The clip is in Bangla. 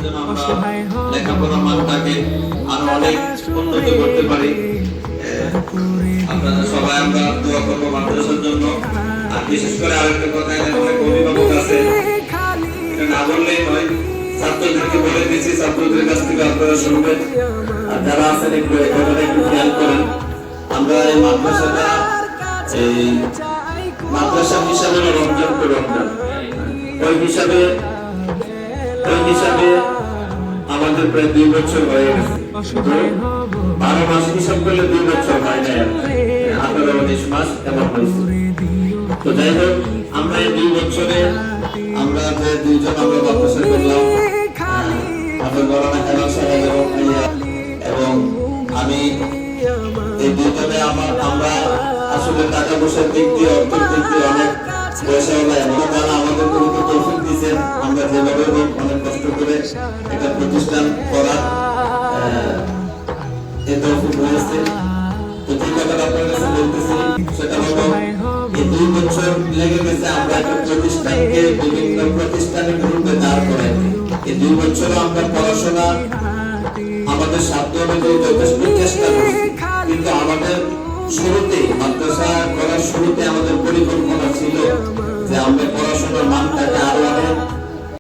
যেন আমরা লেখাপড়ার মানটাকে আরো অনেক উন্নত করতে পারি। আপনারা সবাই আমরা দোয়া করবো মাদ্রাসার জন্য। আর বিশেষ করে আরেকটা কথা, এখানে অনেক অভিভাবক আছে, এটা না বললেই নয়, ছাত্রদেরকে বলে দিয়েছি, ছাত্রদের কাছ থেকে আপনারা শুনবেন। আর যারা আছেন একটু এখানে একটু খেয়াল করেন। আমরা এই মাদ্রাসাটা এই মাদ্রাসা হিসাবে রমজান করে রমজান ওই হিসাবে আমাদের প্রায় 2 বছর হয়ে গেছে। 12 মাস হিসাব করলে 2 বছর হয় না, 18-19 মাস এমন হয়েছে। তো যাই হোক, আমরা এই 2 বছরে আমরা যে দুইজন আমরা মাদ্রাসা করলাম, আমাদের বড় খেলা সাহেব এবং আমি, এই দুইজনে আমরা আসলে টাকা পয়সার দিক দিয়ে অর্থের দিক দিয়ে অনেক পয়সা হলে তারা আমাদের খুব তৌফিক দিয়েছেন। আমরা যেভাবে অনেক কষ্ট করে একটা প্রতিষ্ঠান করার এই তৌফিক হয়েছে। তো যে কথাটা আপনার কাছে বলতেছি সেটা হলো, এই 2 বছর লেগে গেছে আমরা একটা প্রতিষ্ঠানকে বিভিন্ন প্রতিষ্ঠানের গ্রুপে দাঁড় করাই। এই 2 বছর আমরা পড়াশোনা আমাদের সাধ্য অনুযায়ী যথেষ্ট চেষ্টা করছি, কিন্তু আমাদের শুরুতে মাদ্রাসা করার শুরুতে আমাদের পরিকল্পনা ছিল যে আমরা পড়াশোনার মানটাকে আরো অনেক